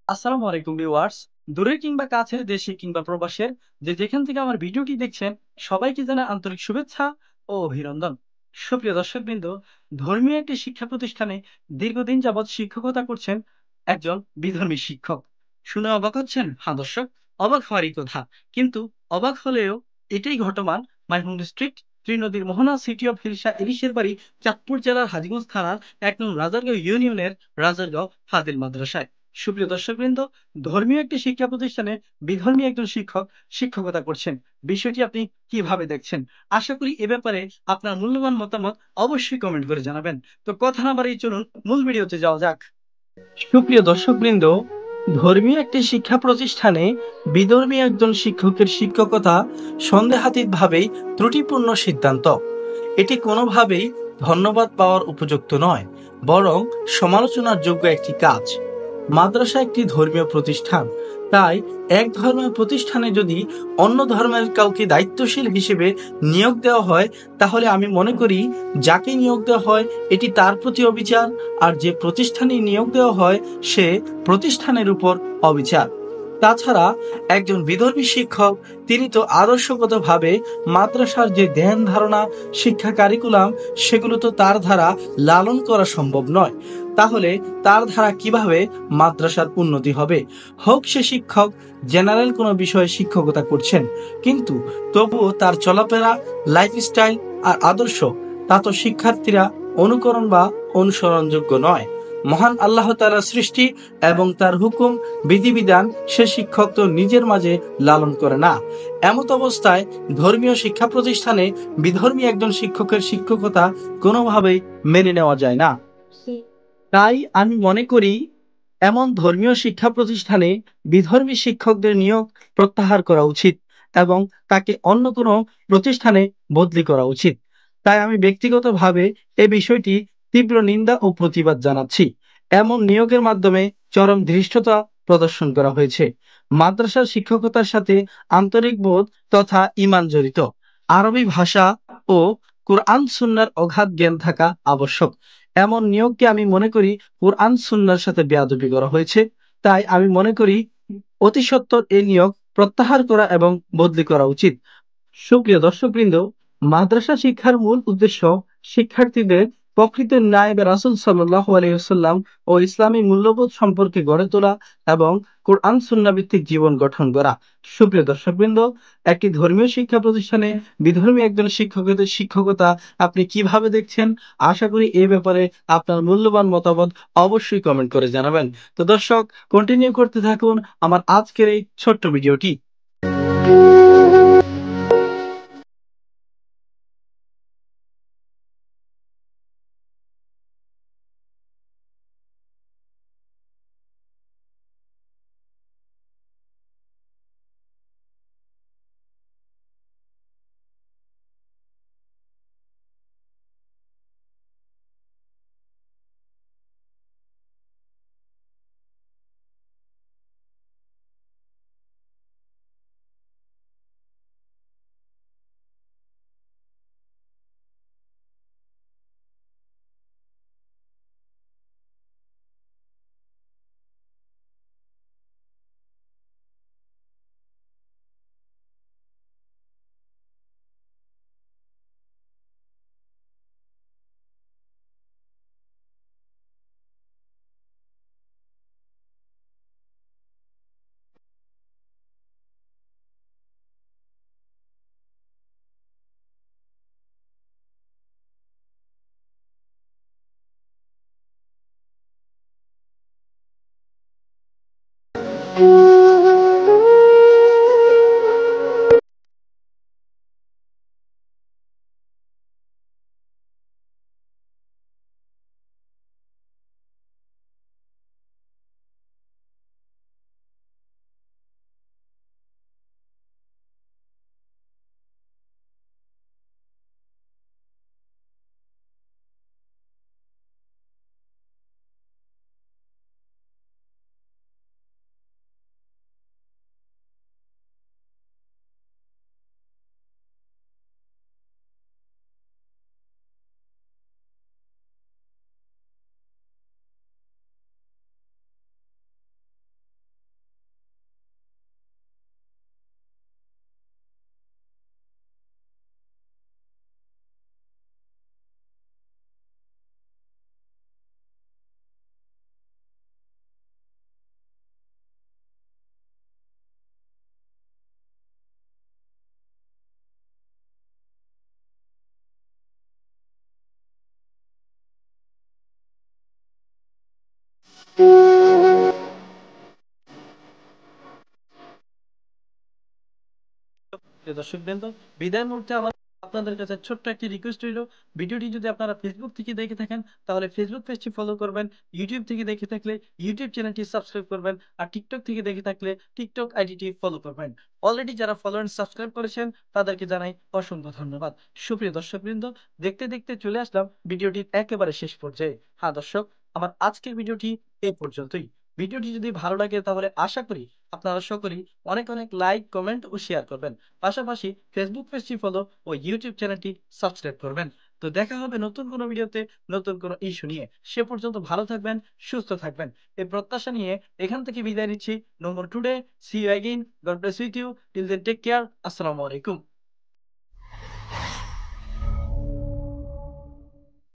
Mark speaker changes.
Speaker 1: আসসালামু আলাইকুম ভিউয়ার্স। দূরের কিংবা কাছের, দেশে কিংবা প্রবাসের যে যেখান থেকে আমার ভিডিওটি দেখছেন, সবাইকে জানাই আন্তরিক শুভেচ্ছা ও অভিনন্দন। সুপ্রিয় দর্শকবৃন্দ, ধর্মীয় একটি শিক্ষা প্রতিষ্ঠানে দীর্ঘদিন যাবৎ শিক্ষকতা করছেন একজন বিধর্মী শিক্ষক। শুনে অবাক হচ্ছেন? হ্যাঁ দর্শক, অবাক হওয়ারই কথা। কিন্তু অবাক হলেও এটাই ঘটমান মাইমুন ডিস্ট্রিক্ট ত্রিনদীর মোহনা সিটি অফ হিলসা ইলিশের বাড়ি, চাঁদপুর জেলার হাজীগঞ্জ থানার ১ নং রাজারগাঁও ইউনিয়নের রাজারগাঁও ফাজিল মাদ্রাসায়। সুপ্রিয় দর্শকবৃন্দ, ধর্মীয় একটি শিক্ষা প্রতিষ্ঠানে বিধর্মী একজন শিক্ষক শিক্ষকতা করছেন। বিষয়টি আপনি কিভাবে দেখছেন? আশা করি এ ব্যাপারে আপনার মূল্যবান মতামত অবশ্যই কমেন্ট করে জানাবেন। তো কথা না বাড়িয়ে চলুন মূল ভিডিওতে যাওয়া যাক। সুপ্রিয় দর্শকবৃন্দ, ধর্মীয় একটি শিক্ষা প্রতিষ্ঠানে বিধর্মী একজন শিক্ষকের শিক্ষকতা সন্দেহাতীতভাবেই ত্রুটিপূর্ণ সিদ্ধান্ত। এটি কোনোভাবেই ধন্যবাদ পাওয়ার উপযুক্ত নয়, বরং সমালোচনার যোগ্য একটি কাজ। মাদ্রাসা একটি ধর্মীয় প্রতিষ্ঠান, তাই এক ধর্মের প্রতিষ্ঠানে যদি অন্য ধর্মের কাউকে দায়িত্বশীল হিসেবে নিয়োগ দেওয়া হয়, তাহলে আমি মনে করি যাকে নিয়োগ দেওয়া হয় এটি তার প্রতি অবিচার, আর যে প্রতিষ্ঠানে নিয়োগ দেওয়া হয় সে প্রতিষ্ঠানের উপর অবিচার। তাছাড়া একজন বিধর্মী শিক্ষক, তিনি তো আদর্শগতভাবে মাদ্রাসার যে ধ্যান ধারণা, শিক্ষা কারিকুলাম, সেগুলো তো তার দ্বারা লালন করা সম্ভব নয়। তাহলে তার দ্বারা কিভাবে মাদ্রাসার উন্নতি হবে? হোক সে শিক্ষক জেনারেল কোনো বিষয়ে শিক্ষকতা করছেন, কিন্তু তবুও তার চলাফেরা, লাইফস্টাইল আর আদর্শ, তা তো শিক্ষার্থীরা অনুকরণ বা অনুসরণযোগ্য নয়। মহান আল্লাহ তাআলার সৃষ্টি এবং তার হুকুম বিধিবিধান সে শিক্ষক তো নিজের মাঝে লালন করে না। এমত অবস্থায় ধর্মীয় শিক্ষা প্রতিষ্ঠানে বিধর্মী একজন শিক্ষকের শিক্ষকতা কোনোভাবেই মেনে নেওয়া যায় না। তাই আমি মনে করি এমন ধর্মীয় শিক্ষা প্রতিষ্ঠানে বিধর্মী শিক্ষকদের নিয়োগ প্রত্যাহার করা উচিত এবং তাকে অন্য কোনো প্রতিষ্ঠানে বদলি করা উচিত। তাই আমি ব্যক্তিগতভাবে এ বিষয়টি তীব্র নিন্দা ও প্রতিবাদ জানাচ্ছি। এমন নিয়োগের মাধ্যমে চরম ধৃষ্টতা প্রদর্শন করা হয়েছে। মাদ্রাসার শিক্ষকতার সাথে আন্তরিক বোধ তথা ঈমান জড়িত। আরবি ভাষা ও কুরআন সুন্নাহর অগাধ জ্ঞান থাকা আবশ্যক। এমন নিয়োগকে আমি মনে করি কুরআন সুন্নাহর সাথে বেয়াদবি করা হয়েছে। তাই আমি মনে করি অতি সত্বর এই নিয়োগ প্রত্যাহার করা এবং বদলি করা উচিত। সুপ্রিয় দর্শকবৃন্দ, মাদ্রাসা শিক্ষার মূল উদ্দেশ্য শিক্ষার্থীদের প্রকৃত নায়েবে রাসূল সাল্লাল্লাহু আলাইহি ওয়াসাল্লাম ও ইসলামী মূল্যবোধ সম্পর্কে গড়ে তোলা এবং কোরআন সুন্নাহ ভিত্তিক জীবন গঠন করা। সুপ্রিয় দর্শকবৃন্দ, একটি ধর্মীয় শিক্ষা প্রতিষ্ঠানে বিধর্মী একজন শিক্ষকের শিক্ষকতা আপনি কিভাবে দেখছেন? আশা করি এ ব্যাপারে আপনার মূল্যবান মতামত অবশ্যই কমেন্ট করে জানাবেন। তো দর্শক, কন্টিনিউ করতে থাকুন আমার আজকের এই ছোট্ট ভিডিওটি। দর্শকবৃন্দ, বিদায়ের মুহূর্তে আমার আপনাদের কাছে ছোট্ট একটি রিকোয়েস্ট রইল। ভিডিওটি যদি আপনারা ফেসবুক থেকে দেখে থাকেন তাহলে ফেসবুক পেজটি ফলো করবেন, ইউটিউব থেকে দেখে থাকলে ইউটিউব চ্যানেলটি সাবস্ক্রাইব করবেন, আর টিকটক থেকে দেখে থাকলে টিকটক আইডিটি ফলো করবেন। অলরেডি যারা ফলো এন্ড সাবস্ক্রাইব করেছেন তাদেরকে জানাই অসংখ্য ধন্যবাদ। সুপ্রিয় দর্শকবৃন্দ, দেখতে দেখতে চলে আসলাম ভিডিওটির একেবারে শেষ পর্যায়ে। হ্যাঁ দর্শক, আমার আজকের ভিডিওটি এই পর্যন্তই। ভিডিওটি যদি ভালো লাগে তাহলে আশা করি আপনারা সকলেই অনেক অনেক লাইক, কমেন্ট ও শেয়ার করবেন। পাশাপাশি ফেসবুক পেজটি ফলো ও ইউটিউব চ্যানেলটি সাবস্ক্রাইব করবেন। তো দেখা হবে নতুন কোনো ভিডিওতে, নতুন কোনো ইস্যু নিয়ে। সে পর্যন্ত ভালো থাকবেন, সুস্থ থাকবেন, এই প্রত্যাশা নিয়ে এখান থেকে বিদায় নিচ্ছি। No more today, see you again, God bless with you, till then take care, আসসালামু আলাইকুম।